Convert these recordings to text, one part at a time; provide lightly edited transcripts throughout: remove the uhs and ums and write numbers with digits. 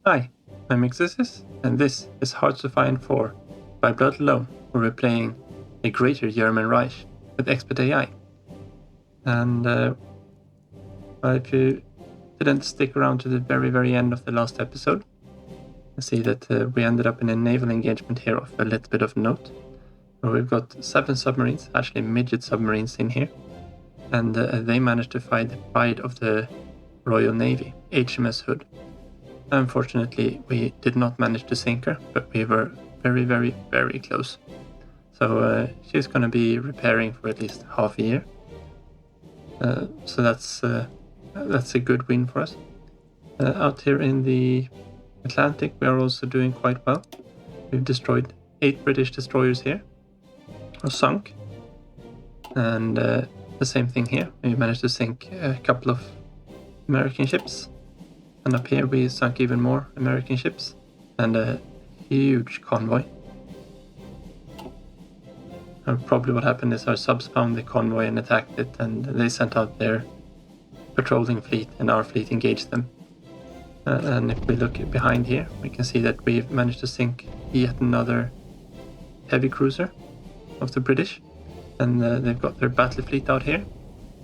Hi, I'm Peices, and this is Hearts of Iron 4 by Blood Alone, where we're playing a greater German Reich with expert AI. And if you didn't stick around to the very end of the last episode, you see that we ended up in a naval engagement here of a little bit of note, where we've got 7 submarines, actually midget submarines in here, and they managed to find the pride of the Royal Navy, HMS Hood. Unfortunately, we did not manage to sink her, but we were very close. So she's going to be repairing for at least half a year. So that's a good win for us. Out here in the Atlantic, we are also doing quite well. We've destroyed 8 British destroyers here, or sunk. And the same thing here. We managed to sink a couple of American ships. And up here we sunk even more American ships and a huge convoy. Probably what happened is our subs found the convoy and attacked it, and they sent out their patrolling fleet and our fleet engaged them. And if we look behind here, we can see that we've managed to sink yet another heavy cruiser of the British, and they've got their battle fleet out here,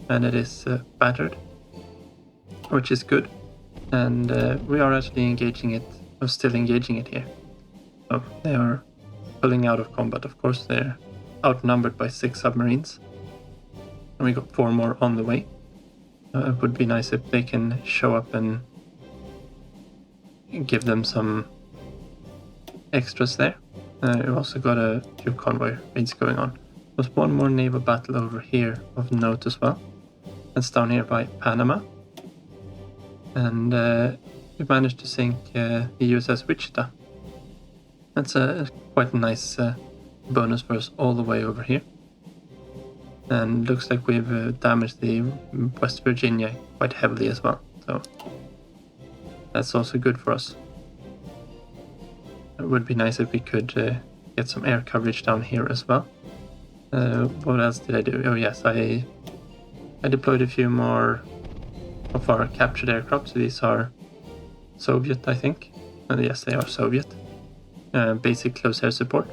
and it is battered, which is good. And we are actually engaging it, or still engaging it here. So they are pulling out of combat, of course. They're outnumbered by 6 submarines. And we got 4 more on the way. It would be nice if they can show up and give them some extras there. We've also got a few convoy raids going on. There's one more naval battle over here of note as well. That's down here by Panama. And we managed to sink the USS Wichita. That's quite a nice bonus for us all the way over here. And looks like we've damaged the West Virginia quite heavily as well. So that's also good for us. It would be nice if we could get some air coverage down here as well. What else did I do? Oh yes, I deployed a few more of our captured aircraft. So these are Soviet, I think. Yes, they are Soviet. Basic close air support.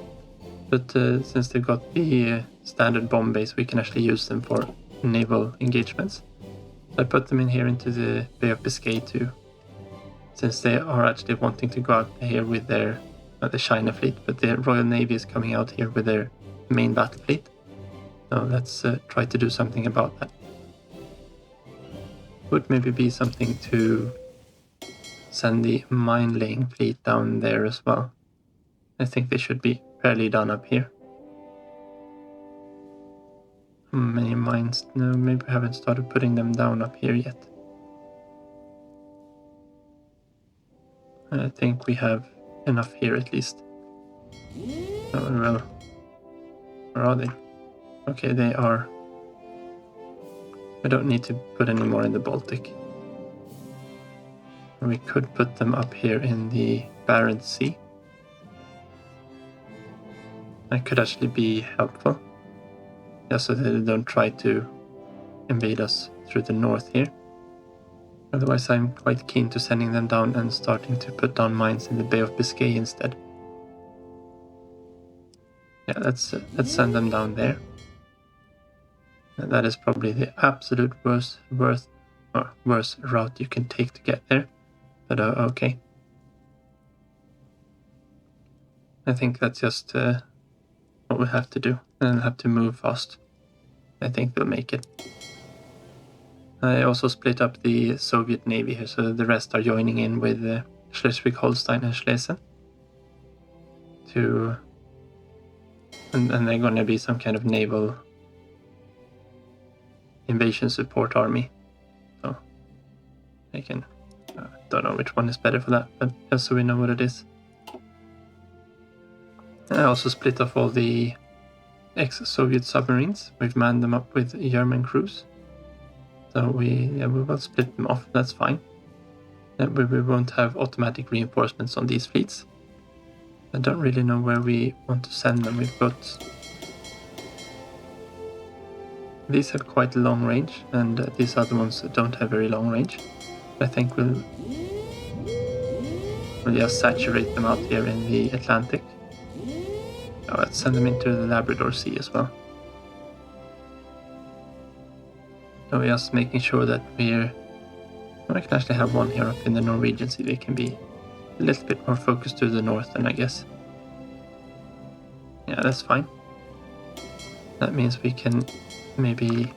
But since they've got the standard bomb base, we can actually use them for naval engagements. So I put them in here into the Bay of Biscay too, since they are actually wanting to go out here with their the China fleet, but the Royal Navy is coming out here with their main battle fleet. So let's try to do something about that. Would maybe be something to send the mine-laying fleet down there as well. I think they should be fairly done up here. How many mines? No, maybe we haven't started putting them down up here yet. I think we have enough here at least. Oh, well, where are they? Okay, they are. I don't need to put any more in the Baltic. We could put them up here in the Barents Sea. That could actually be helpful. Just so that they don't try to invade us through the north here. Otherwise, I'm quite keen to sending them down and starting to put down mines in the Bay of Biscay instead. Yeah, let's send them down there. And that is probably the absolute worst route you can take to get there. But okay. I think that's just what we have to do. And have to move fast. I think they'll make it. I also split up the Soviet Navy here, so the rest are joining in with Schleswig-Holstein and Schlesien. And they're going to be some kind of naval invasion support army. So I can don't know which one is better for that, but just so we know what it is. I also split off all the ex-Soviet submarines. We've manned them up with German crews. So we will split them off, that's fine. We won't have automatic reinforcements on these fleets. I don't really know where we want to send them. We've got... These have quite long range, and these other ones don't have very long range. I think we'll We'll just saturate them out here in the Atlantic. Oh, let's send them into the Labrador Sea as well. So we're just making sure that we can actually have one here up in the Norwegian Sea. They can be a little bit more focused to the north then, I guess. Yeah, that's fine. That means we can maybe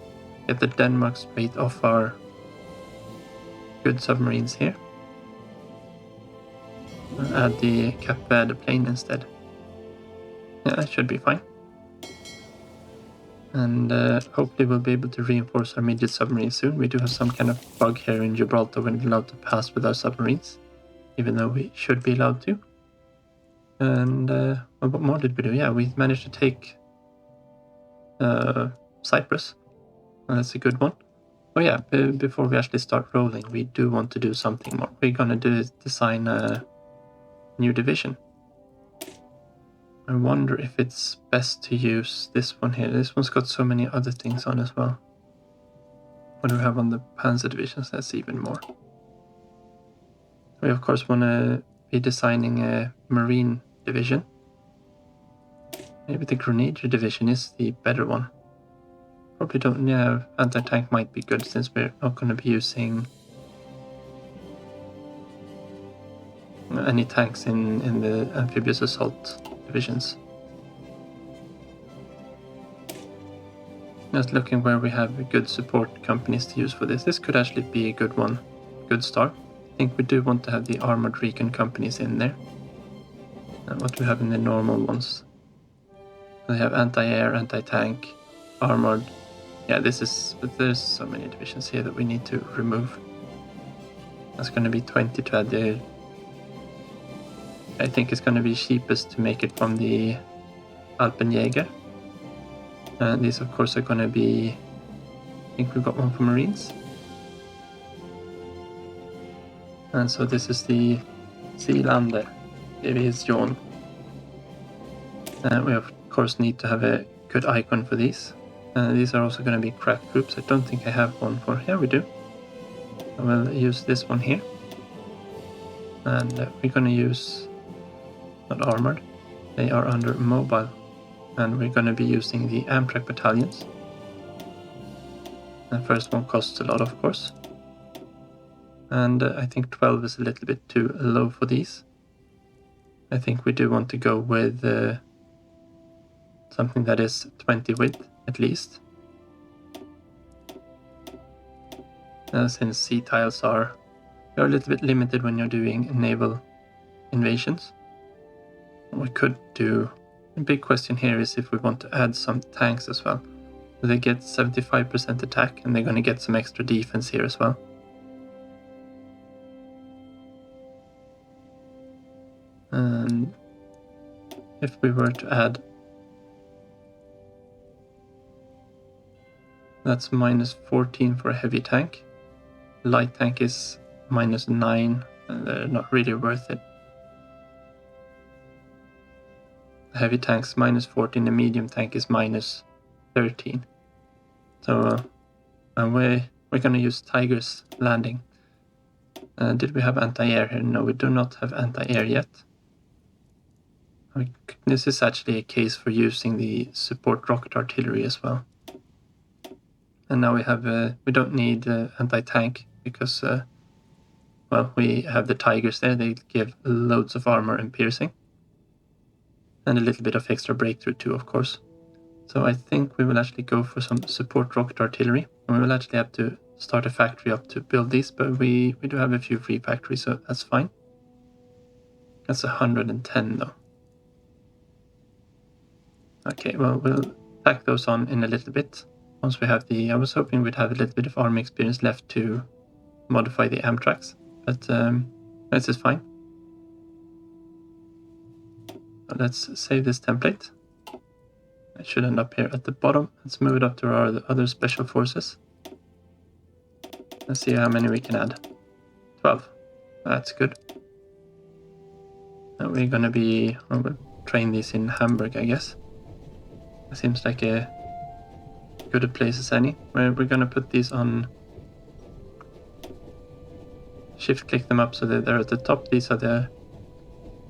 get the Denmark Strait off our good submarines here. And add the Cape Verde plane instead. Yeah, that should be fine. And hopefully we'll be able to reinforce our midget submarines soon. We do have some kind of bug here in Gibraltar. We're not allowed to pass with our submarines, even though we should be allowed to. And what more did we do? Yeah, we managed to take Cyprus. That's a good one. Oh yeah, before we actually start rolling, we do want to do something more. We're gonna design a new division. I wonder if it's best to use this one here. This one's got so many other things on as well. What do we have on the Panzer divisions? That's even more. We of course want to be designing a Marine division. Maybe the Grenadier division is the better one. Probably don't, yeah, anti-tank might be good since we're not going to be using any tanks in the amphibious assault divisions. Just looking where we have good support companies to use for this. This could actually be a good one, good start. I think we do want to have the armored recon companies in there. And what do we have in the normal ones? They have anti-air, anti-tank, armored. Yeah, but there's so many divisions here that we need to remove. That's going to be 20 to add the... I think it's going to be cheapest to make it from the Alpenjäger. And these of course are going to be... I think we've got one for Marines. And so this is the Sealander. Maybe it's John. We of course need to have a good icon for these. These are also going to be craft groups. I don't think I have one for... Yeah, we do. I will use this one here. And we're going to use... Not armored. They are under mobile. And we're going to be using the Amtrak battalions. The first one costs a lot, of course. And I think 12 is a little bit too low for these. I think we do want to go with something that is 20 width, at least. Since sea tiles are a little bit limited when you're doing naval invasions. What we could do... The big question here is if we want to add some tanks as well. They get 75% attack and they're going to get some extra defense here as well. And if we were to add... That's minus 14 for a heavy tank. Light tank is minus 9 and they're not really worth it. The heavy tank's minus 14, the medium tank is minus 13. So we're going to use Tiger's Landing. Did we have anti-air here? No, we do not have anti-air yet. This is actually a case for using the support rocket artillery as well. And now we have we don't need anti-tank because well, we have the Tigers there. They give loads of armor and piercing. And a little bit of extra breakthrough too, of course. So I think we will actually go for some support rocket artillery. And we will actually have to start a factory up to build these, but we do have a few free factories, so that's fine. That's 110 though. Okay, well, we'll tack those on in a little bit. Once we have the... I was hoping we'd have a little bit of army experience left to modify the Amtraks, but this is fine. Let's save this template. It should end up here at the bottom. Let's move it up to our other special forces. Let's see how many we can add. 12. That's good. Now we're gonna be... we'll train these in Hamburg, I guess. It seems like a good a place as any. We're gonna put these on... Shift click them up so that they're at the top. These are the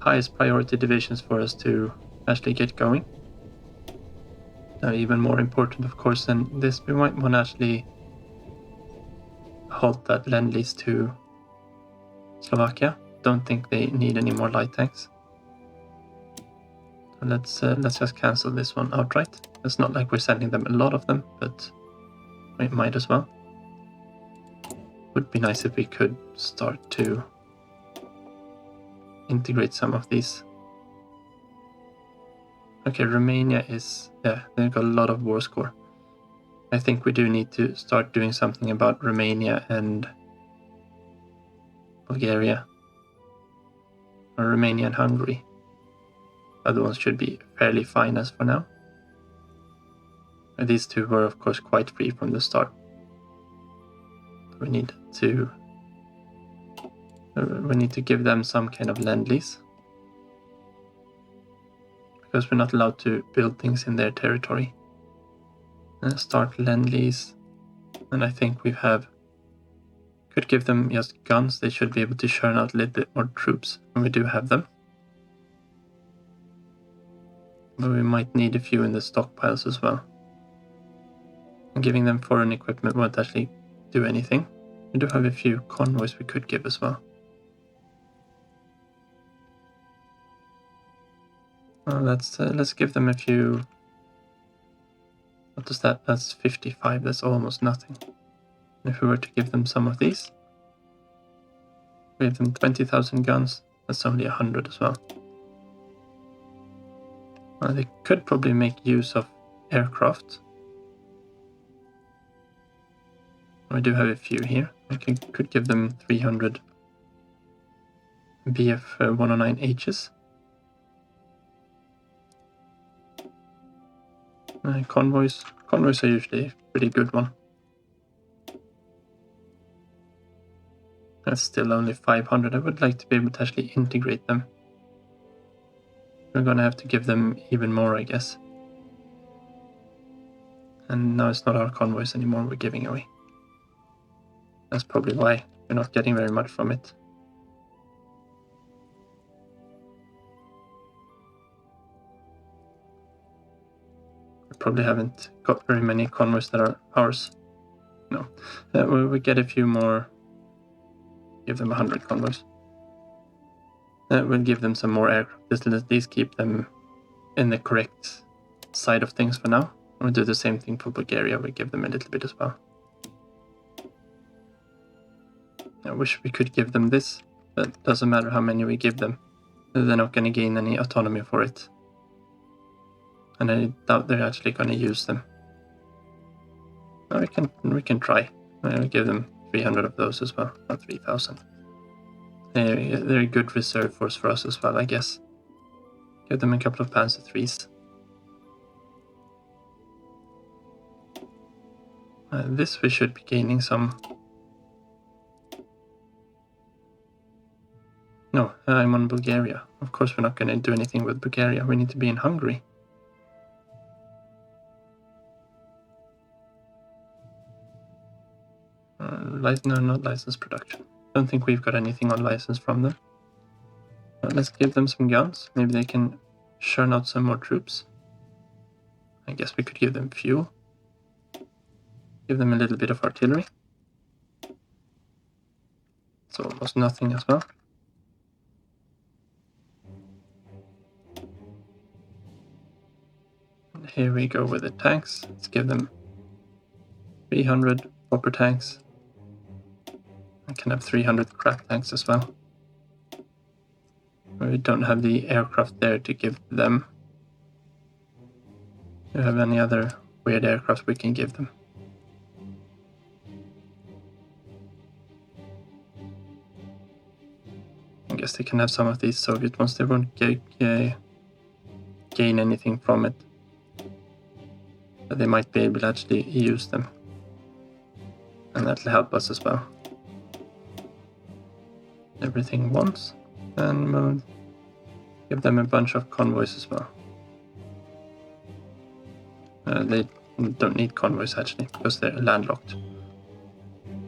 highest priority divisions for us to actually get going. Even more important, of course, than this, we might want to actually halt that lend-lease to Slovakia. Don't think they need any more light tanks. So let's just cancel this one outright. It's not like we're sending them a lot of them, but we might as well. Would be nice if we could start to integrate some of these. Okay, Romania is, yeah, they've got a lot of war score. I think we do need to start doing something about Romania and Bulgaria. Or Romania and Hungary. Other ones should be fairly fine as for now. These two were of course quite free from the start. We need to give them some kind of lend-lease. Because we're not allowed to build things in their territory. Start lend-lease. And I think could give them just guns. They should be able to churn out a little bit more troops. And we do have them. But we might need a few in the stockpiles as well. And giving them foreign equipment won't actually do anything. We do have a few convoys we could give as well. Let's give them a few. What is that? That's 55. That's almost nothing. If we were to give them some of these, we give them 20,000 guns. That's only 100 as well. They could probably make use of aircraft. We do have a few here. We could give them 300 BF-109Hs. Convoys are usually a pretty good one. That's still only 500. I would like to be able to actually integrate them. We're gonna have to give them even more, I guess. And now it's not our convoys anymore we're giving away. That's probably why we're not getting very much from it. We probably haven't got very many convoys that are ours. No. We get a few more. Give them 100 convoys. We'll give them some more aircraft. Just at least keep them in the correct side of things for now. We'll do the same thing for Bulgaria. We'll give them a little bit as well. I wish we could give them this, but it doesn't matter how many we give them. They're not going to gain any autonomy for it. And I doubt they're actually going to use them. We can try. We'll give them 300 of those as well, or 3,000. They're a good reserve force for us as well, I guess. Give them a couple of Panzer IIIs. This we should be gaining some. No, I'm on Bulgaria. Of course we're not going to do anything with Bulgaria. We need to be in Hungary. No, not license production. Don't think we've got anything on license from them. Let's give them some guns. Maybe they can churn out some more troops. I guess we could give them fuel. Give them a little bit of artillery. It's almost nothing as well. And here we go with the tanks. Let's give them 300 copper tanks. I can have 300 crap tanks as well. We don't have the aircraft there to give them. Do you have any other weird aircraft we can give them? I guess they can have some of these Soviet ones. They won't gain anything from it. But they might be able to actually use them. And that'll help us as well. Everything once. And we'll give them a bunch of convoys as well. They don't need convoys actually, because they're landlocked.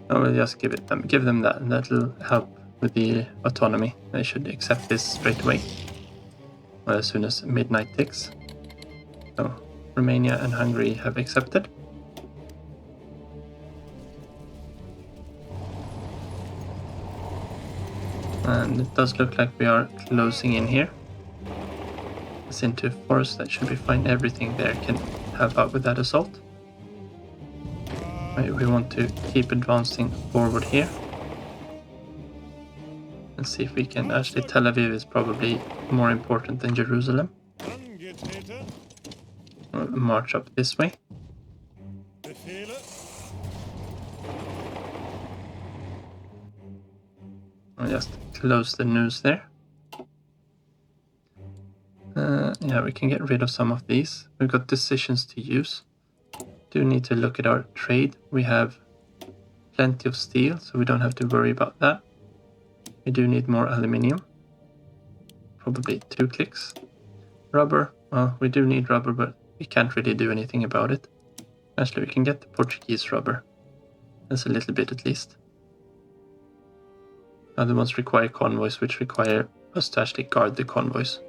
I will just give them that, and that'll help with the autonomy. They should accept this straight away, as soon as midnight ticks. So Romania and Hungary have accepted. And it does look like we are closing in here. It's into forest, that should be fine. Everything there can help out with that assault. We want to keep advancing forward here. And see if we can, actually Tel Aviv is probably more important than Jerusalem. We'll march up this way. I'll just close the news there. Yeah, we can get rid of some of these. We've got decisions to use. Do need to look at our trade. We have plenty of steel, so we don't have to worry about that. We do need more aluminium. Probably 2 clicks. Rubber. Well, we do need rubber, but we can't really do anything about it. Actually, we can get the Portuguese rubber. That's a little bit at least. Other ones require convoys, which require us to actually guard the convoys.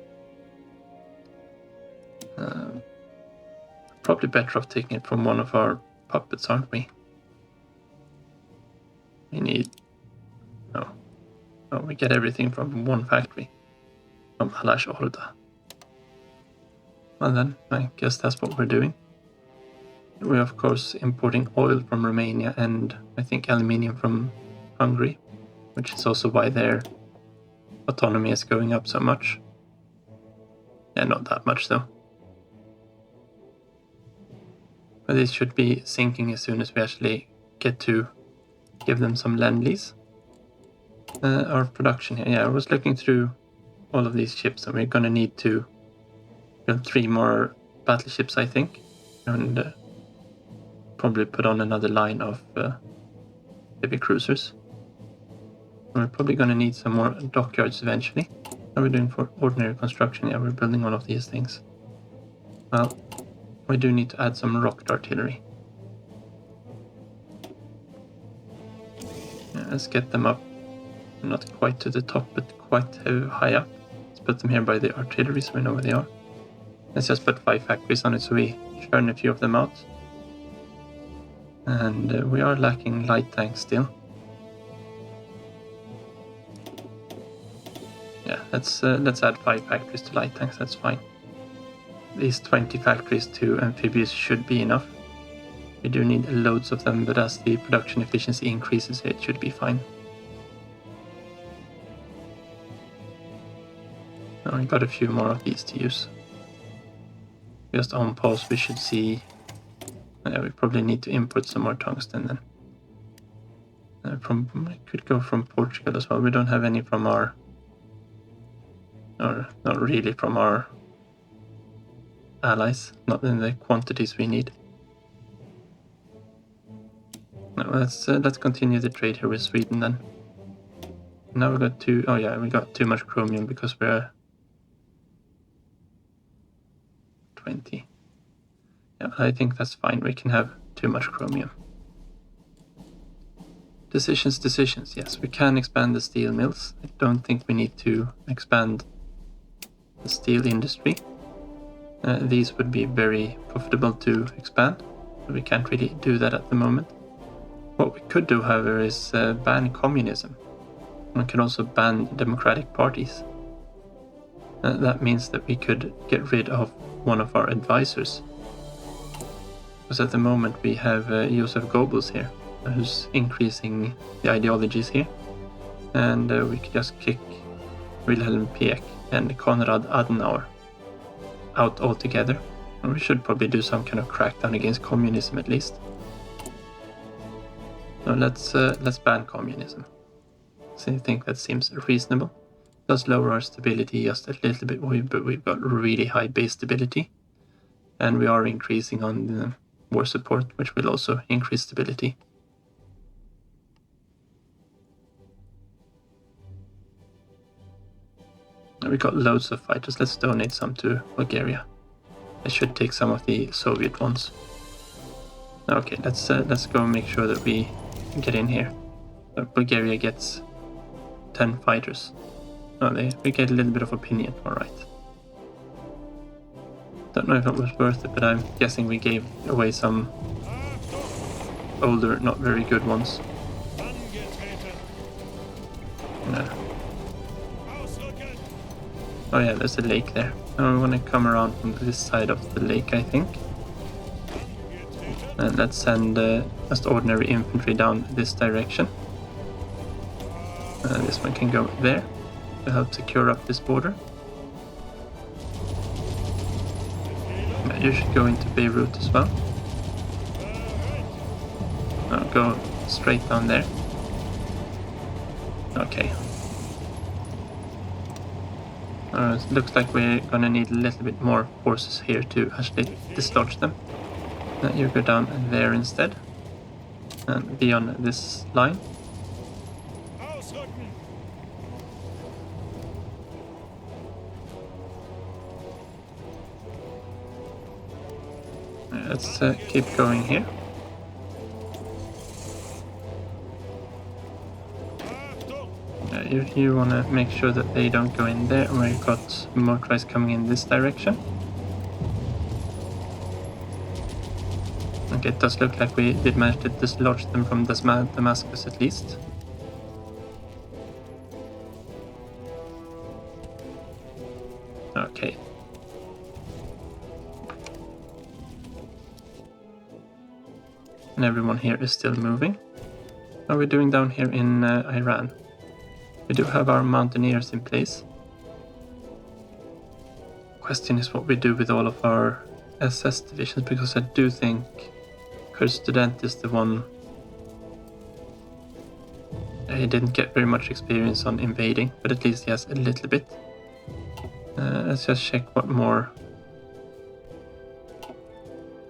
Probably better off taking it from one of our puppets, aren't we? We need... No. No, we get everything from one factory. From Alash Orda. Well then, I guess that's what we're doing. We're of course importing oil from Romania and I think aluminium from Hungary, which is also why their autonomy is going up so much. Yeah, not that much though. But this should be sinking as soon as we actually get to give them some lend-lease. Our production here, yeah, I was looking through all of these ships and we're going to need to build 3 more battleships, I think, and probably put on another line of heavy cruisers. We're probably going to need some more dockyards eventually. How are we doing for ordinary construction? Yeah, we're building one of these things. Well, we do need to add some rocket artillery. Yeah, let's get them up. Not quite to the top, but quite high up. Let's put them here by the artillery so we know where they are. Let's just put 5 factories on it so we churn a few of them out. And we are lacking light tanks still. Yeah, let's add 5 factories to light tanks, that's fine. These 20 factories to amphibious should be enough. We do need loads of them, but as the production efficiency increases, it should be fine. Now we got a few more of these to use. Just on pause, we should see. We probably need to import some more tungsten then. We could go from Portugal as well. We don't have any from our, or not really from our allies, not in the quantities we need. No, let's continue the trade here with Sweden then. Now we got 2. Oh yeah, we got too much chromium because we're 20. Yeah, I think that's fine. We can have too much chromium. Decisions. Yes, we can expand the steel mills. I don't think we need to expand the steel industry. These would be very profitable to expand, but we can't really do that at the moment. What we could do, however, is ban communism. We could also ban democratic parties. That means that we could get rid of one of our advisors. Because at the moment we have Joseph Goebbels here, who's increasing the ideologies here. And we could just kick Wilhelm Pieck and Konrad Adenauer out altogether. And we should probably do some kind of crackdown against communism at least. So let's ban communism. So I think that seems reasonable. It does lower our stability just a little bit, but we've got really high base stability. And we are increasing on the war support, which will also increase stability. We got loads of fighters. Let's donate some to Bulgaria. I should take some of the Soviet ones. Okay, let's go and make sure that we get in here. Bulgaria gets 10 fighters. Oh, we get a little bit of opinion, alright. Don't know if it was worth it, but I'm guessing we gave away some older, not very good ones. No. Oh yeah, there's a lake there. Now we want to come around from this side of the lake, I think. And let's send just ordinary infantry down this direction. This one can go there to help secure up this border. You should go into Beirut as well. I'll go straight down there. Okay. It looks like we're gonna need a little bit more forces here to actually dislodge them. You go down there instead. And be on this line. Let's keep going here. You want to make sure that they don't go in there, and we've got motorized coming in this direction. Okay, it does look like we did manage to dislodge them from Damascus at least. Okay. And everyone here is still moving. How are we doing down here in Iran? We do have our mountaineers in place. Question is what we do with all of our SS divisions, because I do think Kurd Student is the one. He didn't get very much experience on invading, but at least he has a little bit. Let's just check what more.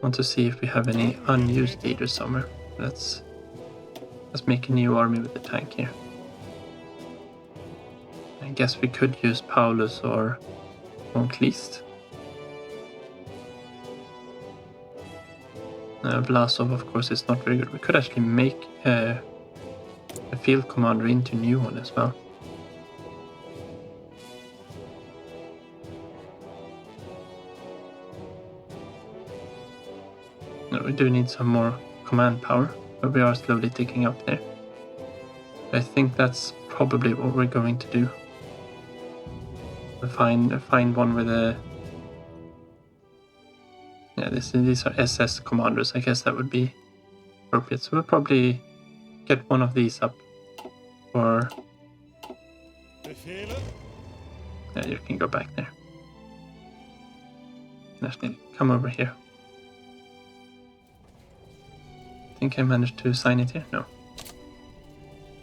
Want to see if we have any unused leaders somewhere. Let's make a new army with the tank here. I guess we could use Paulus or Modlist. Vlasov, of course, is not very good. We could actually make a field commander into a new one as well. No, we do need some more command power, but we are slowly ticking up there. I think that's probably what we're going to do. Find one with a... Yeah, these are SS commanders. I guess that would be appropriate. So we'll probably get one of these up. Or... Yeah, you can go back there. You can actually come over here. I think I managed to assign it here. No.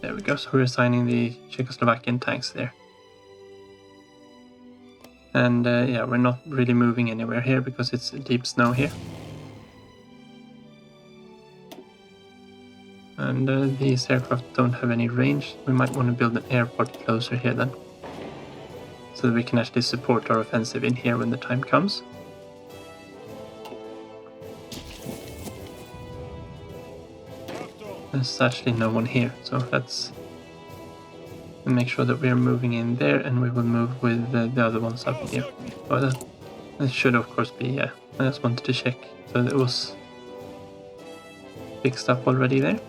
There we go. So we're assigning the Czechoslovakian tanks there. And yeah, we're not really moving anywhere here because it's deep snow here. And these aircraft don't have any range. We might want to build an airport closer here then. So that we can actually support our offensive in here when the time comes. There's actually no one here, so let's make sure that we are moving in there, and we will move with the other ones up here. But that should of course be, yeah. I just wanted to check so that it was fixed up already there.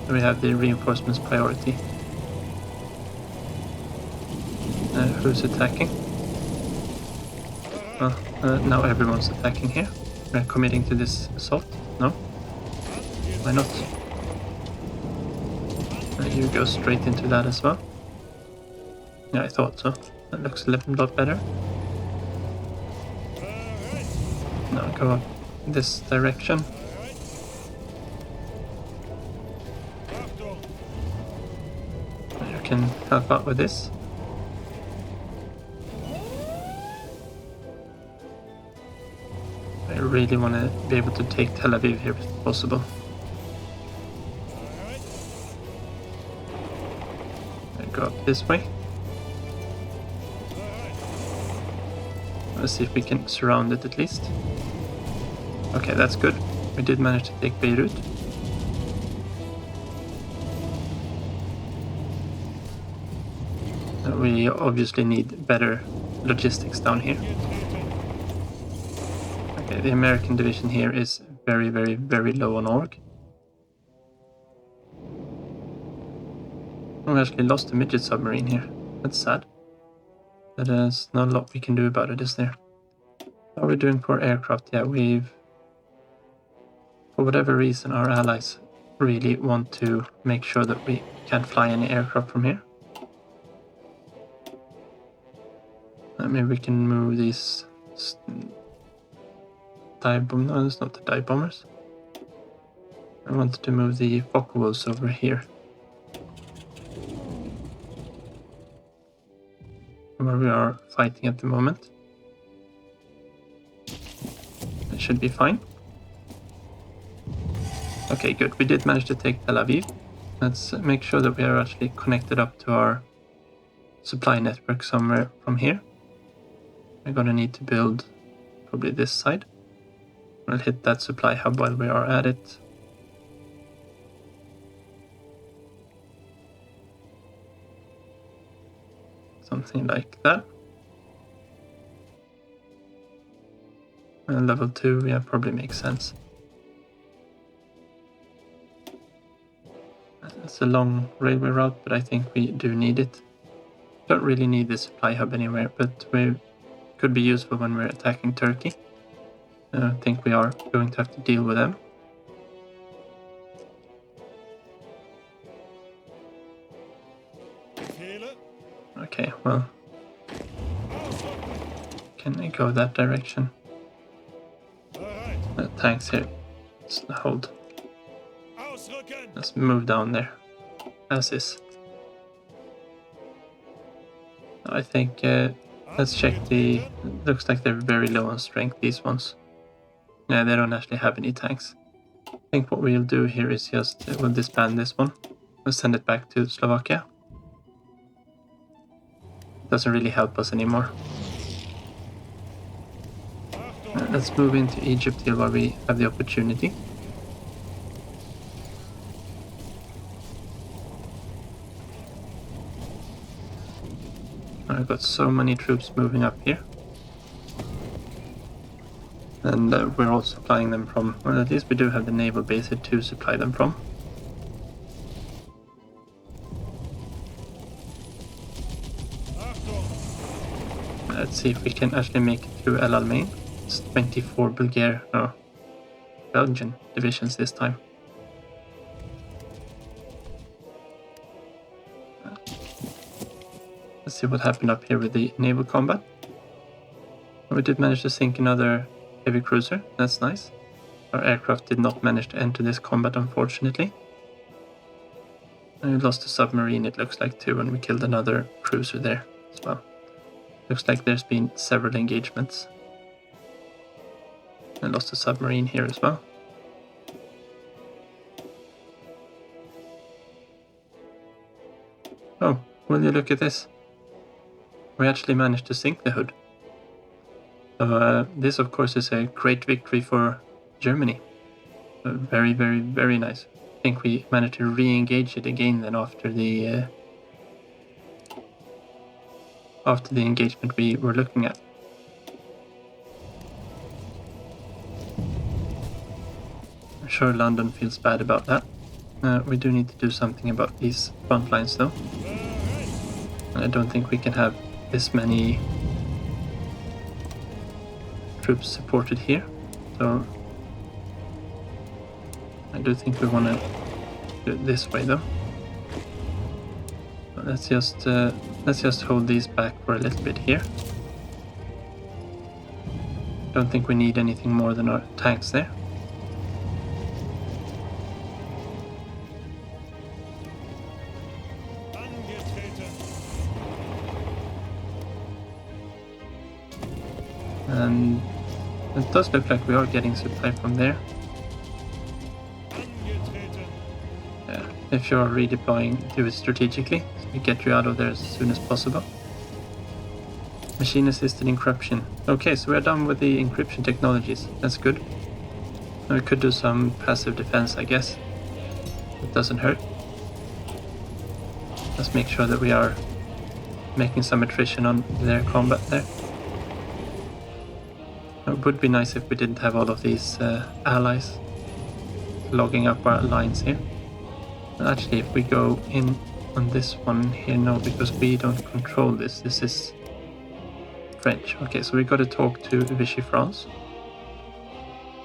We have the reinforcements priority. Who's attacking? Now everyone's attacking here. We're committing to this assault. No? Why not? You go straight into that as well. Yeah, I thought so. That looks a little lot better. Now go up this direction. You can help out with this. I really want to be able to take Tel Aviv here if possible. Go up this way. Let's see if we can surround it at least. Okay, that's good. We did manage to take Beirut. we obviously need better logistics down here. Okay, the American division here is very, very, very low on org. We actually lost the midget submarine here. That's sad. But there's not a lot we can do about it, is there? How are we doing for aircraft? Yeah, for whatever reason, our allies really want to make sure that we can't fly any aircraft from here. Maybe we can move these dive bombers. No, it's not the dive bombers. I wanted to move the Focke-Wulfs over here. Where we are fighting at the moment. It should be fine. Okay, good. We did manage to take Tel Aviv. Let's make sure that we are actually connected up to our supply network somewhere from here. We're gonna need to build probably this side. We'll hit that supply hub while we are at it. Something like that. And level 2, yeah, probably makes sense. It's a long railway route, but I think we do need it. Don't really need the supply hub anywhere, but we could be useful when we're attacking Turkey. I think we are going to have to deal with them. Okay, well, can I go that direction? Tanks here. Let's hold. Let's move down there. As is. I think let's check the... Looks like they're very low on strength, these ones. Yeah, they don't actually have any tanks. I think what we'll do here is just we'll disband this one. We'll send it back to Slovakia. Doesn't really help us anymore. Let's move into Egypt here while we have the opportunity. I've got so many troops moving up here. And we're also supplying them from, well, at least we do have the naval base here to supply them from. Let's see if we can actually make it through El Alamein. It's 24 Belgian divisions this time. Let's see what happened up here with the naval combat. We did manage to sink another heavy cruiser, that's nice. Our aircraft did not manage to enter this combat, unfortunately. And we lost a submarine, it looks like, too, and we killed another cruiser there as well. Looks like there's been several engagements. I lost a submarine here as well. Oh, will you look at this? We actually managed to sink the hood. So this, of course, is a great victory for Germany. Very, very, very nice. I think we managed to re-engage it again then after the engagement we were looking at. I'm sure London feels bad about that. We do need to do something about these front lines, though. I don't think we can have this many troops supported here, so I do think we want to do it this way, though. But let's just hold these back for a little bit here. Don't think we need anything more than our tanks there. And it does look like we are getting supply from there. Yeah, if you're redeploying, do it strategically, so we get you out of there as soon as possible. Machine assisted encryption. Okay, so we're done with the encryption technologies. That's good. We could do some passive defense, I guess. It doesn't hurt. Let's make sure that we are making some attrition on their combat there. It would be nice if we didn't have all of these allies logging up our lines here. And actually, if we go in on this one here, no, because we don't control this. This is French. Okay, so we got to talk to Vichy France.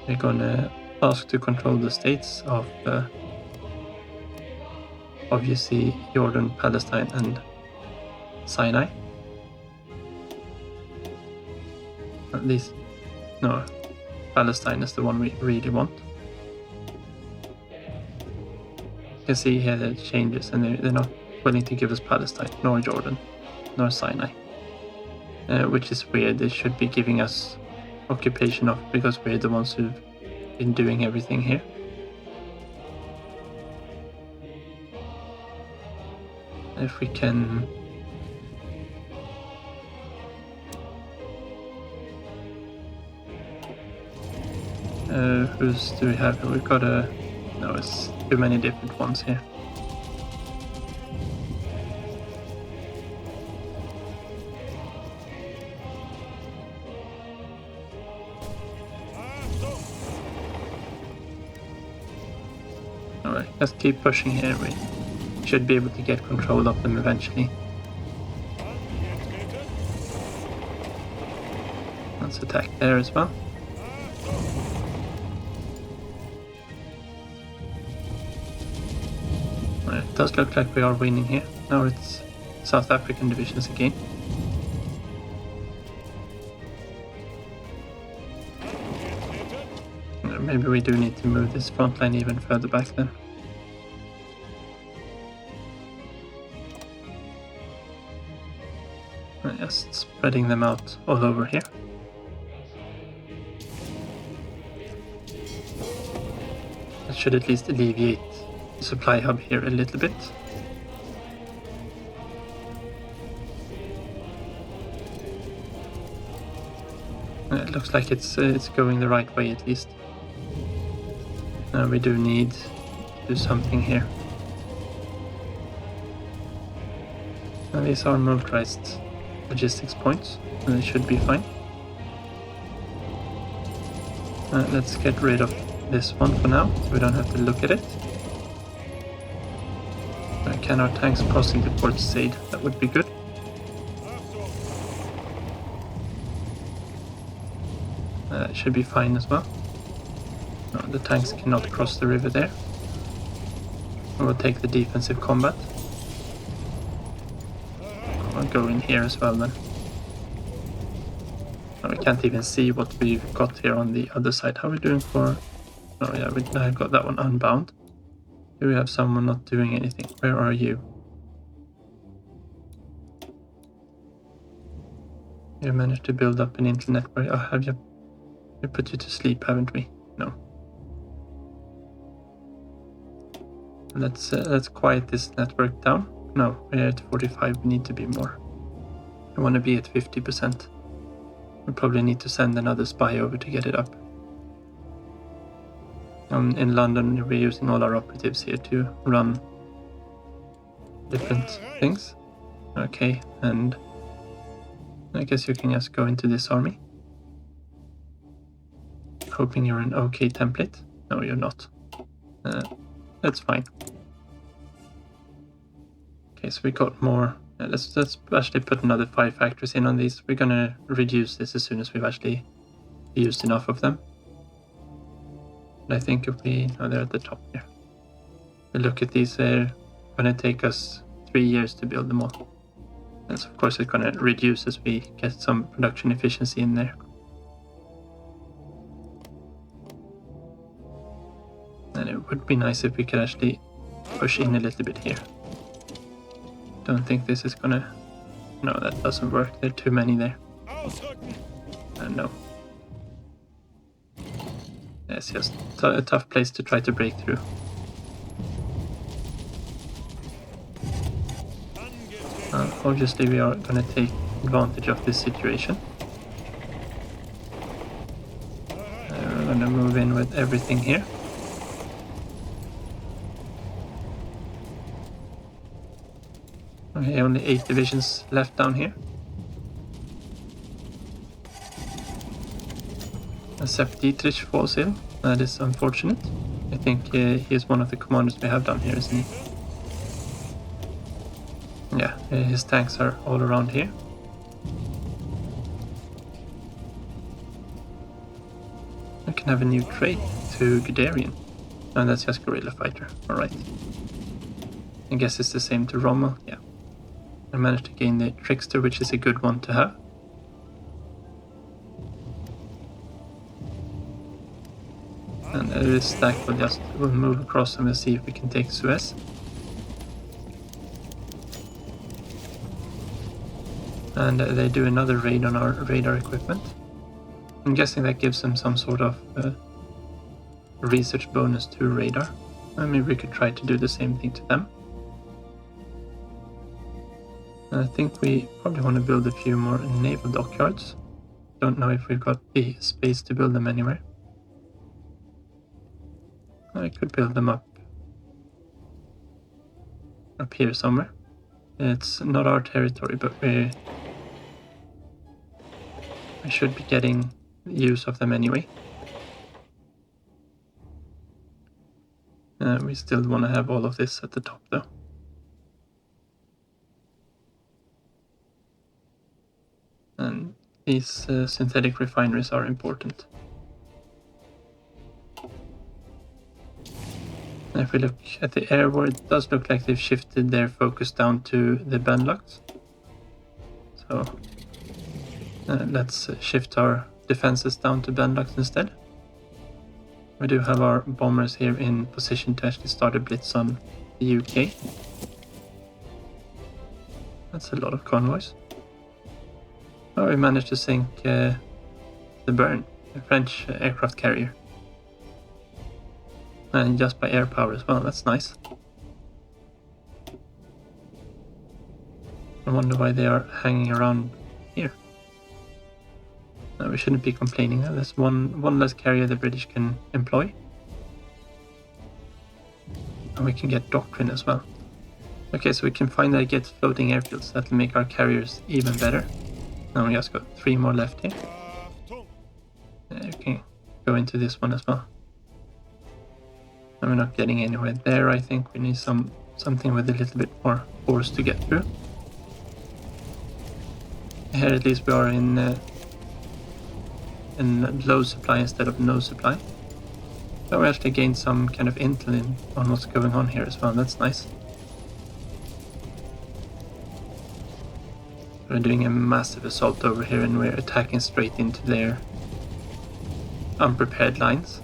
We're gonna ask to control the states of obviously Jordan, Palestine, and Sinai. At least, no, Palestine is the one we really want. You can see here that it changes, and they're not willing to give us Palestine, nor Jordan, nor Sinai. Which is weird. They should be giving us occupation of, because we're the ones who've been doing everything here. If we can whose do we have? We've got no, it's too many different ones here. Alright, let's keep pushing here. We should be able to get control of them eventually. Let's attack there as well. It does look like we are winning here. Now it's South African divisions again. Maybe we do need to move this front line even further back then. Just spreading them out all over here. That should at least alleviate the supply hub here a little bit. It looks like it's going the right way at least. We do need to do something here. Now these are motorized logistics points, and they should be fine. Let's get rid of this one for now, so we don't have to look at it. Can our tanks crossing the Port Said? That would be good. That should be fine as well. No, the tanks cannot cross the river there. We'll take the defensive combat. I'll go in here as well then. No, we can't even see what we've got here on the other side. How are we doing for... Oh yeah, I've got that one unbound. Do we have someone not doing anything? Where are you? You managed to build up an internet. Oh, have you? We put you to sleep, haven't we? No. Let's quiet this network down. No, we're at 45. We need to be more. I want to be at 50%. We probably need to send another spy over to get it up. In London, we're using all our operatives here to run different things. Okay, and I guess you can just go into this army. Hoping you're an okay template. No, you're not. That's fine. Okay, so we got more. Let's actually put another 5 factories in on these. We're gonna reduce this as soon as we've actually used enough of them. But I think if we... Oh, they're at the top here. We look at these, they're gonna take us 3 years to build them all. And so of course it's gonna reduce as we get some production efficiency in there. And it would be nice if we could actually push in a little bit here. Don't think this is gonna... No, that doesn't work. There are too many there. No. It's just a tough place to try to break through. Obviously we are gonna take advantage of this situation. We're gonna move in with everything here. Okay, only 8 divisions left down here. Except Dietrich falls ill. That is unfortunate. I think he is one of the commanders we have down here, isn't he? Yeah, his tanks are all around here. I can have a new trait to Guderian. No, that's just guerrilla fighter. Alright. I guess it's the same to Rommel. Yeah. I managed to gain the trickster, which is a good one to have. And this stack will move across and we'll see if we can take Suez. And they do another raid on our radar equipment. I'm guessing that gives them some sort of research bonus to radar. Maybe we could try to do the same thing to them. And I think we probably want to build a few more naval dockyards. Don't know if we've got the space to build them anywhere. I could build them up here somewhere. It's not our territory, but we should be getting use of them anyway. We still want to have all of this at the top though. And these synthetic refineries are important. And if we look at the air war, it does look like they've shifted their focus down to the Benelux. So let's shift our defenses down to Benelux instead. We do have our bombers here in position to actually start a blitz on the UK. That's a lot of convoys. Oh, we managed to sink the Bern, the French aircraft carrier. And just by air power as well, that's nice. I wonder why they are hanging around here. No, we shouldn't be complaining. There's one less carrier the British can employ. And we can get doctrine as well. Okay, so we can finally get floating airfields. That'll make our carriers even better. Now we just got 3 more left here. You can go into this one as well. And we're not getting anywhere there. I think we need something with a little bit more force to get through. Here at least we are in low supply instead of no supply. So we actually gained some kind of intel on what's going on here as well. That's nice. We're doing a massive assault over here and we're attacking straight into their unprepared lines.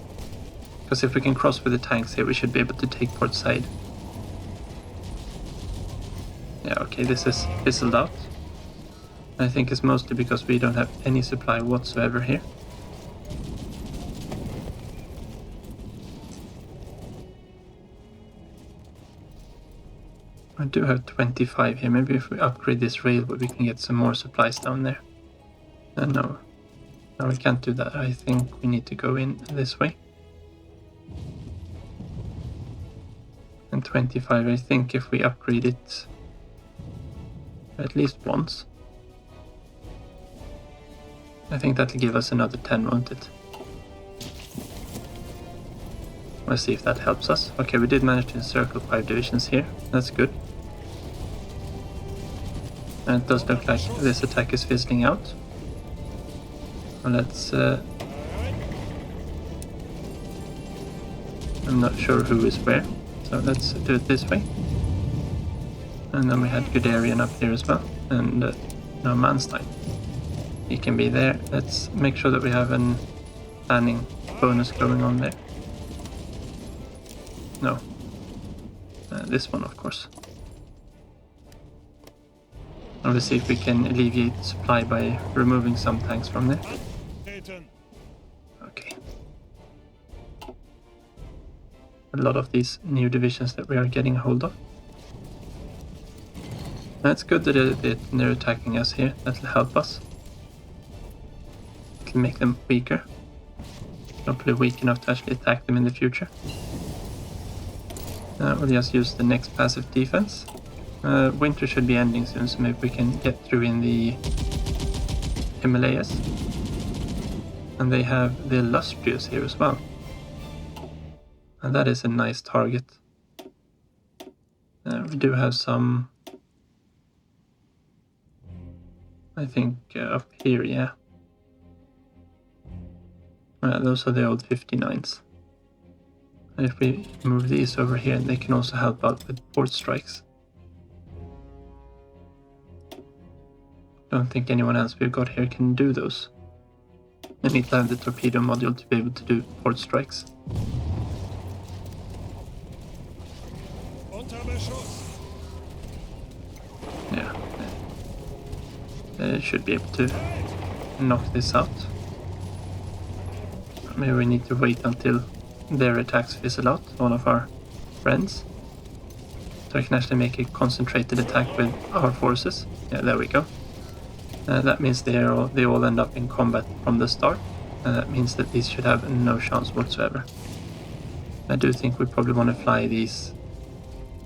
Because if we can cross with the tanks here, we should be able to take port side. Yeah, okay, this is fizzled out. I think it's mostly because we don't have any supply whatsoever here. I do have 25 here. Maybe if we upgrade this railway, we can get some more supplies down there. No, we can't do that. I think we need to go in this way. And 25, I think if we upgrade it at least once, I think that'll give us another 10, won't it? Let's see if that helps us. Okay, we did manage to encircle 5 divisions here. That's good. And it does look like this attack is fizzling out. Well, let's... I'm not sure who is where, so let's do it this way. And then we had Guderian up here as well, and no, Manstein. He can be there. Let's make sure that we have an planning bonus going on there. No. This one, of course. And we'll see if we can alleviate supply by removing some tanks from there. Okay. A lot of these new divisions that we are getting a hold of. That's good that they're attacking us here. That'll help us. It'll make them weaker. Hopefully weak enough to actually attack them in the future. We'll just use the next passive defense. Winter should be ending soon, so maybe we can get through in the Himalayas. And they have the Illustrious here as well. And that is a nice target. We do have some, I think, up here, yeah. Those are the old 59s. And if we move these over here, they can also help out with port strikes. Don't think anyone else we've got here can do those. We need to have the torpedo module to be able to do port strikes. Yeah. They should be able to knock this out. Maybe we need to wait until their attacks fizzle out, all of our friends. So I can actually make a concentrated attack with our forces. Yeah, there we go. That means they all end up in combat from the start. And that means that these should have no chance whatsoever. I do think we probably want to fly these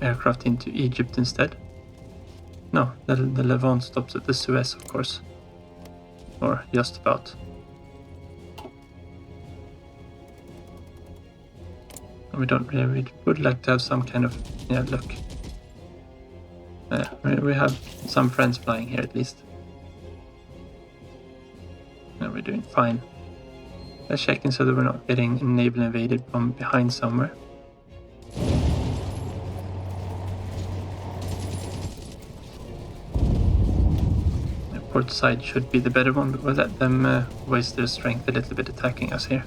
aircraft into Egypt instead. No, the Levant stops at the Suez, of course. Or just about. We would like to have some kind of, yeah, look. We have some friends flying here at least. Yeah, we're doing fine. Let's check in so that we're not getting naval invaded from behind somewhere. The port side should be the better one, but we'll let them waste their strength a little bit attacking us here.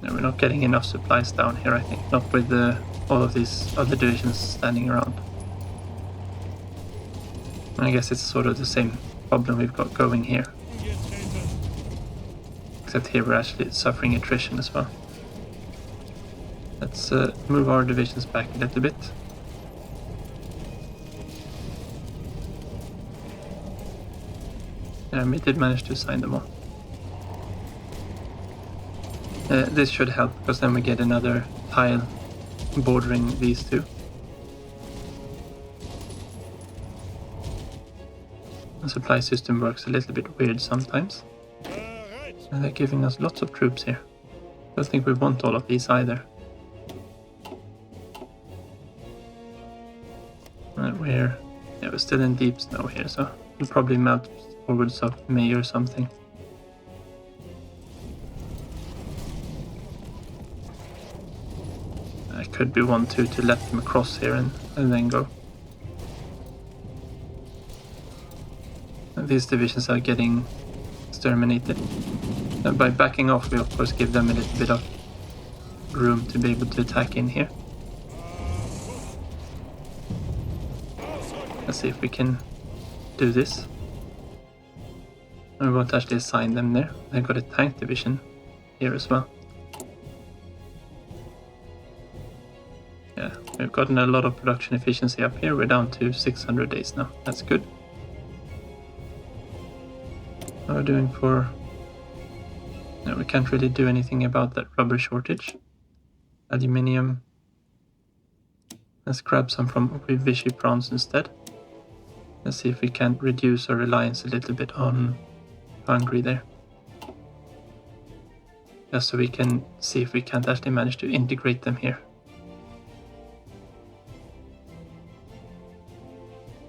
We're not getting enough supplies down here, I think. Not with all of these other divisions standing around. And I guess it's sort of the same problem we've got going here. Except here we're actually suffering attrition as well. Let's move our divisions back a little bit. Yeah, we did manage to assign them all. This should help, because then we get another tile bordering these two. The supply system works a little bit weird sometimes. And they're giving us lots of troops here. I don't think we want all of these either. We're still in deep snow here, so we'll probably melt forwards of May or something. Could be 1-2 to let them across here and then go. And these divisions are getting exterminated. And by backing off, we of course give them a little bit of room to be able to attack in here. Let's see if we can do this. We won't actually assign them there. They've got a tank division here as well. Yeah, we've gotten a lot of production efficiency up here. We're down to 600 days now. That's good. What are we doing for... No, we can't really do anything about that rubber shortage. Aluminium. Let's grab some from Vichy bronze instead. Let's see if we can reduce our reliance a little bit on Hungary there. Just so we can see if we can't actually manage to integrate them here.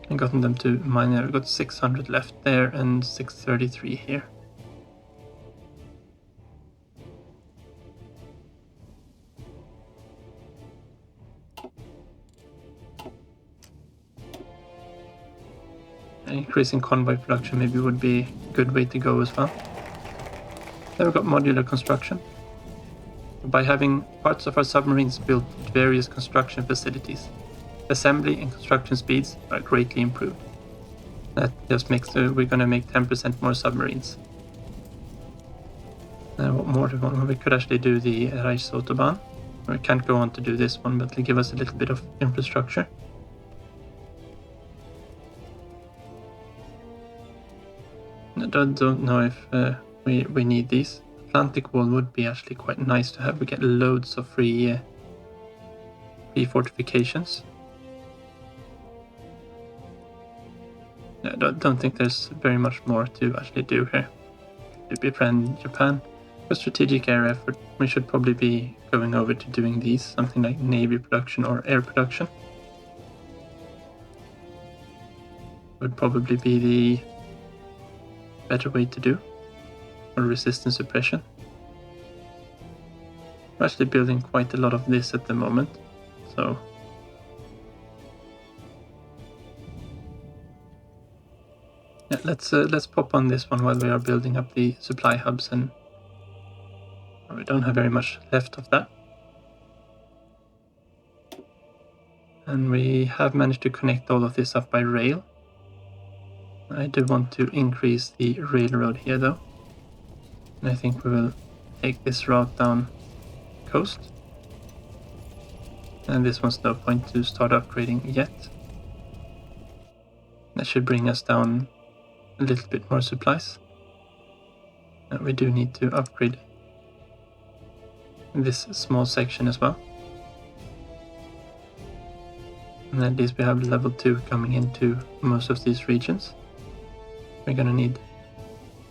I've gotten them to mine. I've got 600 left there and 633 here. Increasing convoy production maybe would be a good way to go as well. Then we've got modular construction. By having parts of our submarines built at various construction facilities, assembly and construction speeds are greatly improved. That just makes we're going to make 10% more submarines. What more do we want? We could actually do the Reich. We can't go on to do this one, but it'll give us a little bit of infrastructure. I don't know if we need these. Atlantic wall would be actually quite nice to have. We get loads of free fortifications. I don't think there's very much more to actually do here. To befriend Japan. For strategic air effort, we should probably be going over to doing these, something like navy production or air production. Would probably be the better way to do. Or resistance suppression. We're actually building quite a lot of this at the moment, so yeah, let's pop on this one while we are building up the supply hubs, and we don't have very much left of that. And we have managed to connect all of this up by rail. I do want to increase the railroad here though. And I think we will take this route down coast. And this one's no point to start upgrading yet. That should bring us down a little bit more supplies. And we do need to upgrade this small section as well. And at least we have level 2 coming into most of these regions. We're gonna need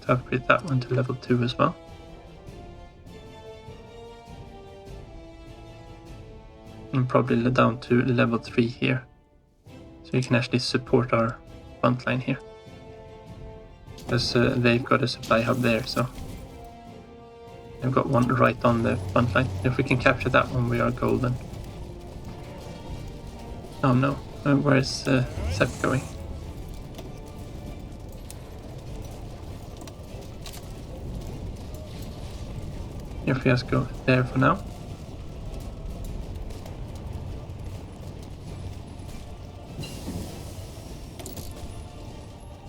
to upgrade that one to level 2 as well. And probably down to level 3 here. So you can actually support our front line here. Because they've got a supply hub there, so they've got one right on the front line. If we can capture that one, we are golden. Oh no, where's Sepp going? If we just go there for now.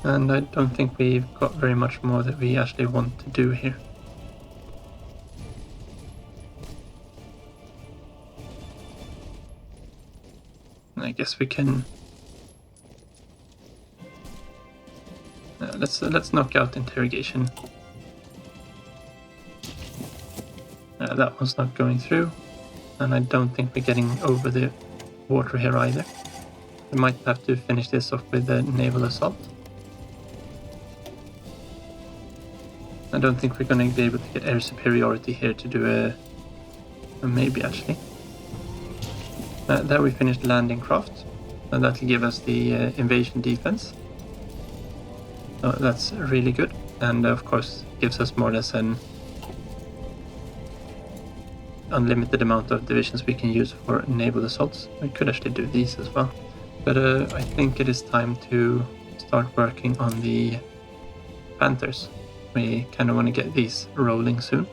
And I don't think we've got very much more that we actually want to do here. I guess we can. Let's knock out interrogation. That one's not going through, and I don't think we're getting over the water here either. We might have to finish this off with a naval assault. I don't think we're going to be able to get air superiority here to do a maybe actually. There we finished landing craft, and that'll give us the invasion defense. So that's really good, and of course gives us more or less an unlimited amount of divisions we can use for naval assaults. We could actually do these as well, but I think it is time to start working on the Panthers. We kind of want to get these rolling soon.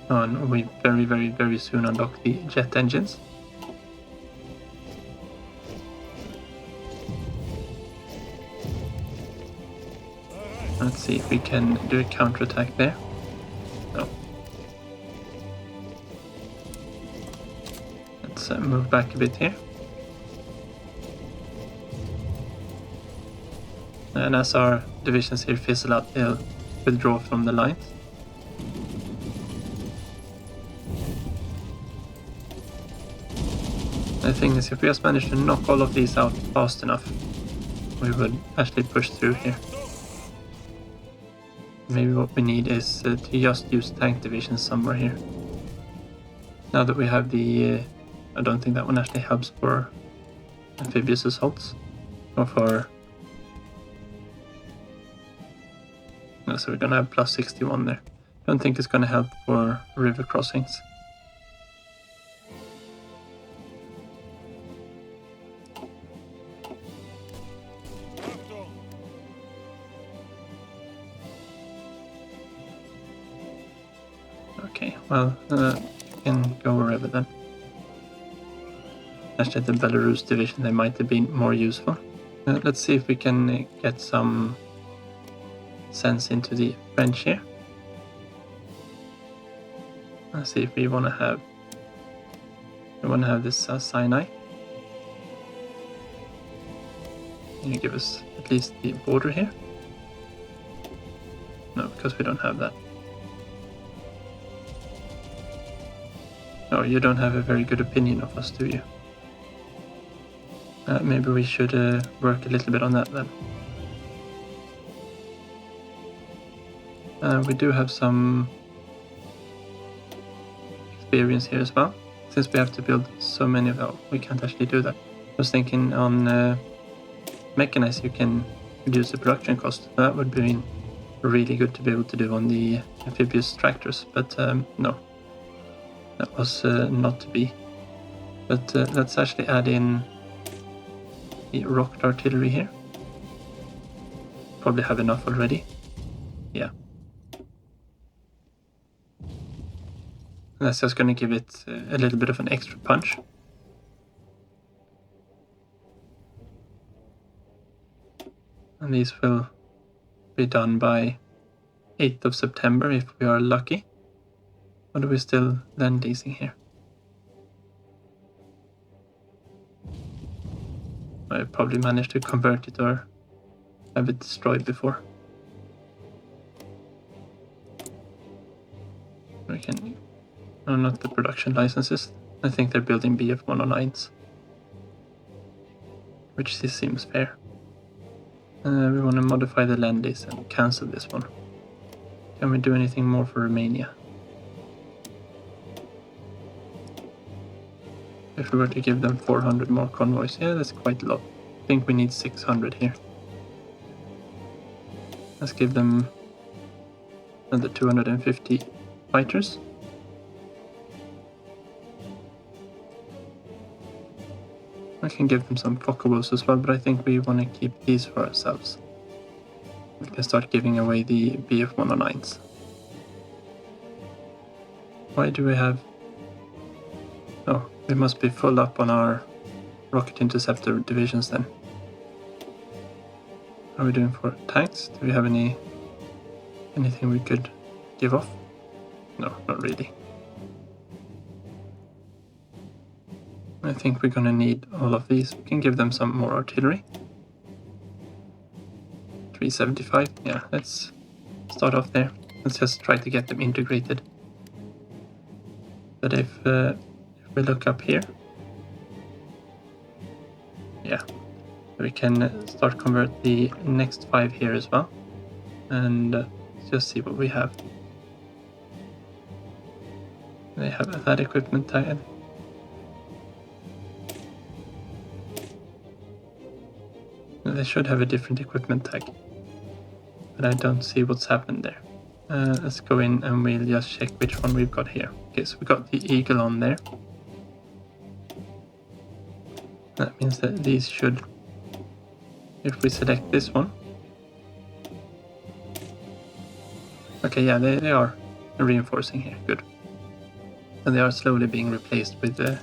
And we very soon unlock the jet engines. Let's see if we can do a counterattack there. No. Let's move back a bit here. And as our divisions here fizzle out, they'll withdraw from the lines. The thing is, if we just manage to knock all of these out fast enough, we would actually push through here. Maybe what we need is to just use tank divisions somewhere here. Now that we have the... I don't think that one actually helps for amphibious assaults. Or for... No, so we're gonna have plus 61 there. Don't think it's gonna help for river crossings. Okay, well, we can go wherever then. Actually, the Belarus division, they might have been more useful. Let's see if we can get some sense into the French here. Let's see if we want to have this Sinai. Can you give us at least the border here? No, because we don't have that. Oh, you don't have a very good opinion of us, do you? Maybe we should work a little bit on that then. We do have some experience here as well. Since we have to build so many of them, we can't actually do that. I was thinking on mechanize you can reduce the production cost. That would be really good to be able to do on the amphibious tractors, but no. That was not to be. But let's actually add in the rocket artillery here. Probably have enough already. Yeah. That's just going to give it a little bit of an extra punch. And these will be done by 8th of September if we are lucky. Or are we still land leasing here? I probably managed to convert it or have it destroyed before. We can... No, not the production licenses. I think they're building BF109s. Which seems fair. We want to modify the land lease and cancel this one. Can we do anything more for Romania? If we were to give them 400 more convoys, yeah, that's quite a lot. I think we need 600 here. Let's give them another 250 fighters. I can give them some Focke-Wulfs as well, but I think we want to keep these for ourselves. We can start giving away the BF109s. Why do we have... Oh, we must be full up on our rocket interceptor divisions then. How are we doing for tanks? Do we have anything we could give off? No, not really. I think we're gonna need all of these. We can give them some more artillery. 375, yeah, let's start off there. Let's just try to get them integrated. But if we look up here, yeah, we can start convert the next 5 here as well. And just see what we have. They have that equipment tag. They should have a different equipment tag, but I don't see what's happened there. Let's go in and we'll just check which one we've got here. Okay, so we got the Eagle on there. That means that these should, if we select this one. Okay, yeah, they are reinforcing here, good. And they are slowly being replaced with the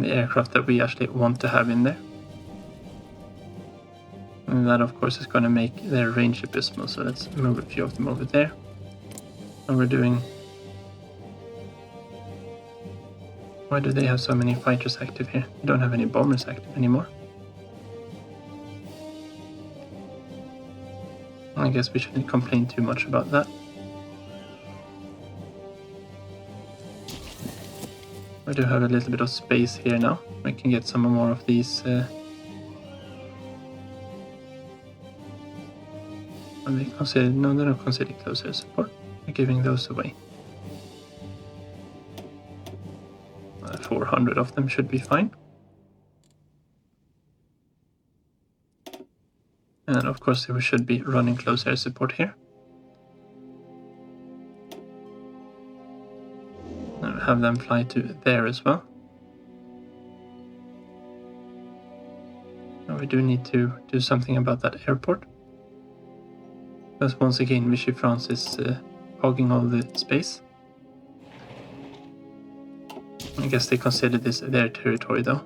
aircraft that we actually want to have in there. And that of course is going to make their range abysmal, so let's move a few of them over there. And we're doing... Why do they have so many fighters active here? They don't have any bombers active anymore. I guess we shouldn't complain too much about that. We do have a little bit of space here now. We can get some more of these... Are they considered? No, they're not considered close air support. We're giving those away. 400 of them should be fine. And of course we should be running close air support here. And have them fly to there as well. Now we do need to do something about that airport. Because once again Vichy France is hogging all the space. I guess they consider this their territory though.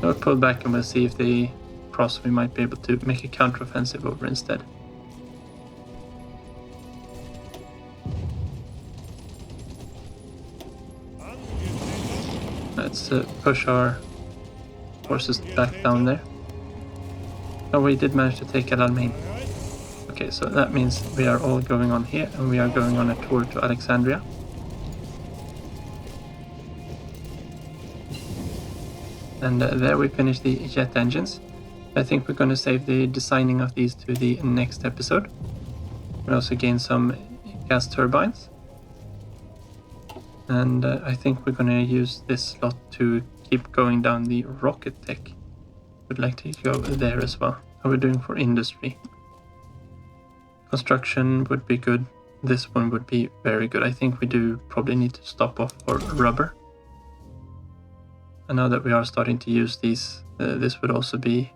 I'll pull back and we'll see if they cross. We might be able to make a counteroffensive over instead. Let's push our forces back down there. Oh, we did manage to take El Alamein. Okay, so that means we are all going on here, and we are going on a tour to Alexandria. And there we finish the jet engines. I think we're going to save the designing of these to the next episode. We also gain some gas turbines. And I think we're going to use this slot to keep going down the rocket tech. Would like to go there as well. How are we doing for industry? Construction would be good. This one would be very good. I think we do probably need to stop off for rubber. And now that we are starting to use these, this would also be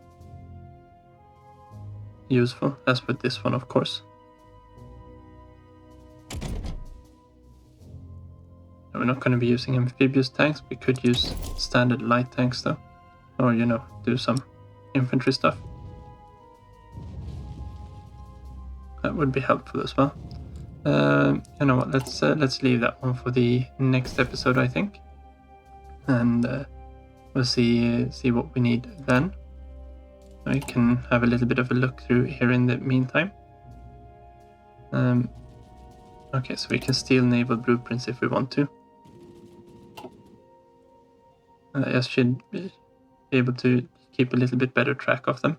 useful, as with this one, of course. We're not going to be using amphibious tanks. We could use standard light tanks though, or do some infantry stuff. That would be helpful as well. You know what? Let's leave that one for the next episode, I think, and we'll see what we need then. We can have a little bit of a look through here in the meantime. Okay, so we can steal naval blueprints if we want to. I should be able to keep a little bit better track of them.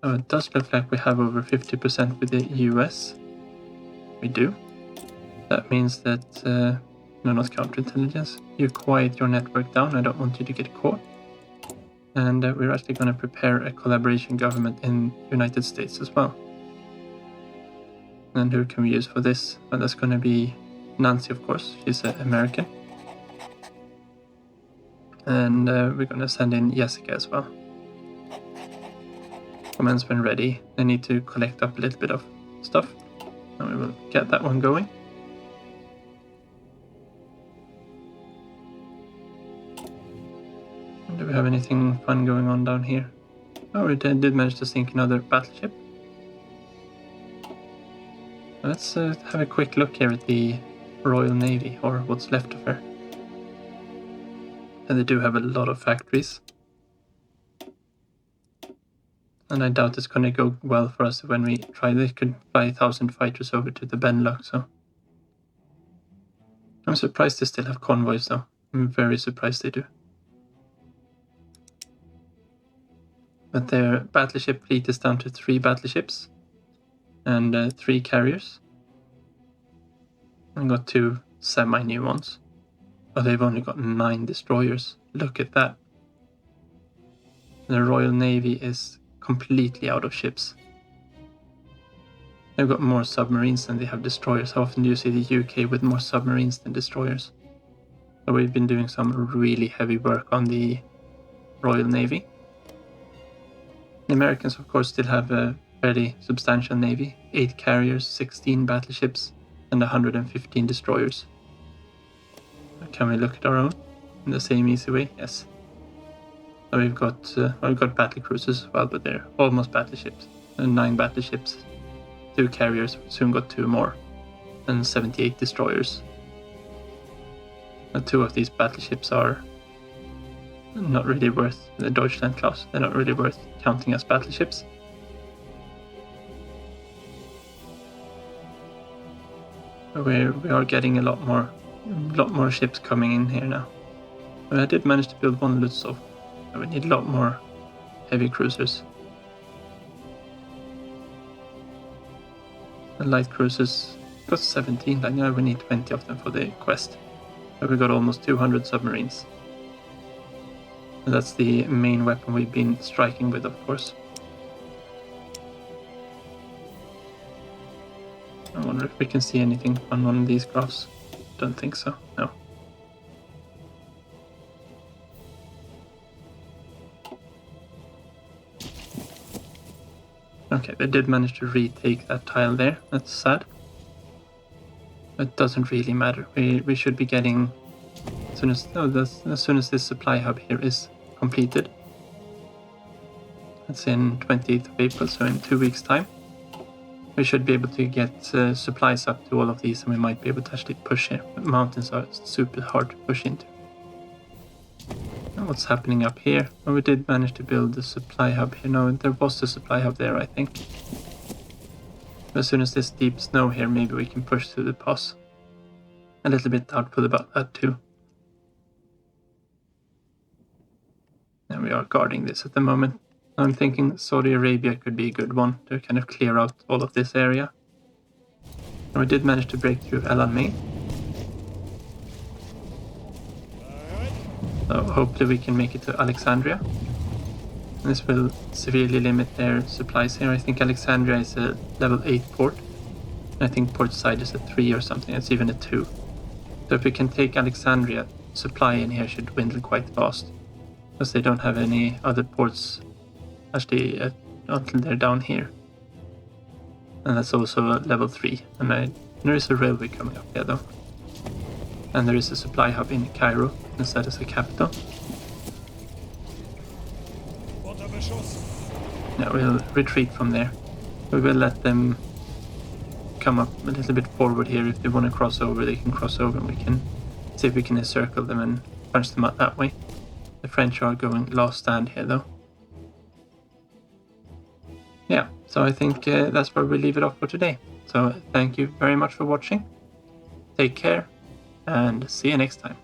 Oh, it does look like we have over 50% with the US. We do. That means that, no, not counterintelligence. You quiet your network down. I don't want you to get caught. And we're actually going to prepare a collaboration government in the United States as well. And who can we use for this? Well, that's going to be Nancy, of course. She's American. And we're going to send in Jessica as well. Comments when ready. They need to collect up a little bit of stuff. And we will get that one going. Do we have anything fun going on down here? Oh, we did manage to sink another battleship. Let's have a quick look here at the Royal Navy, or what's left of her. And they do have a lot of factories. And I doubt it's going to go well for us when we try. They could fly 1,000 fighters over to the Benelux, so... I'm surprised they still have convoys, though. I'm very surprised they do. But their battleship fleet is down to 3 battleships and 3 carriers. And got 2 semi-new ones. Oh, they've only got 9 destroyers. Look at that. The Royal Navy is completely out of ships. They've got more submarines than they have destroyers. How often do you see the UK with more submarines than destroyers? So we've been doing some really heavy work on the Royal Navy. The Americans, of course, still have a fairly substantial navy. 8 carriers, 16 battleships, and 115 destroyers. Can we look at our own in the same easy way? Yes. So we've got battle cruisers as well, but they're almost battleships. And 9 battleships, 2 carriers, soon got 2 more, and 78 destroyers. And 2 of these battleships are not really worth the Deutschland class. They're not really worth counting as battleships. We are getting a lot more ships coming in here now. But I did manage to build 1 Lutzov. We need a lot more heavy cruisers. The light cruisers got 17. Like now we need 20 of them for the quest. But we got almost 200 submarines. And that's the main weapon we've been striking with, of course. I wonder if we can see anything on one of these graphs. Don't think so, no. Okay, they did manage to retake that tile there. That's sad. It doesn't really matter. We should be getting... As soon as this supply hub here is completed. That's in 28th of April, so in 2 weeks' time. We should be able to get supplies up to all of these, and we might be able to actually push here. But mountains are super hard to push into. And what's happening up here? Well, we did manage to build the supply hub here. No, there was a supply hub there, I think. As soon as this deep snow here, maybe we can push through the pass. A little bit doubtful about that too. And we are guarding this at the moment. I'm thinking Saudi Arabia could be a good one to kind of clear out all of this area. And we did manage to break through El Alamein. So hopefully we can make it to Alexandria. And this will severely limit their supplies here. I think Alexandria is a level 8 port. And I think port side is a 3 or something. It's even a 2. So if we can take Alexandria, supply in here should dwindle quite fast. Because they don't have any other ports actually until they're down here. And that's also a level 3. And there is a railway coming up here though. And there is a supply hub in Cairo instead as a capital. Yeah, we'll retreat from there. We will let them come up a little bit forward here. If they want to cross over, they can cross over and we can see if we can encircle them and punch them out that way. The French are going last stand here though. Yeah, so I think that's where we leave it off for today. So thank you very much for watching. Take care and see you next time.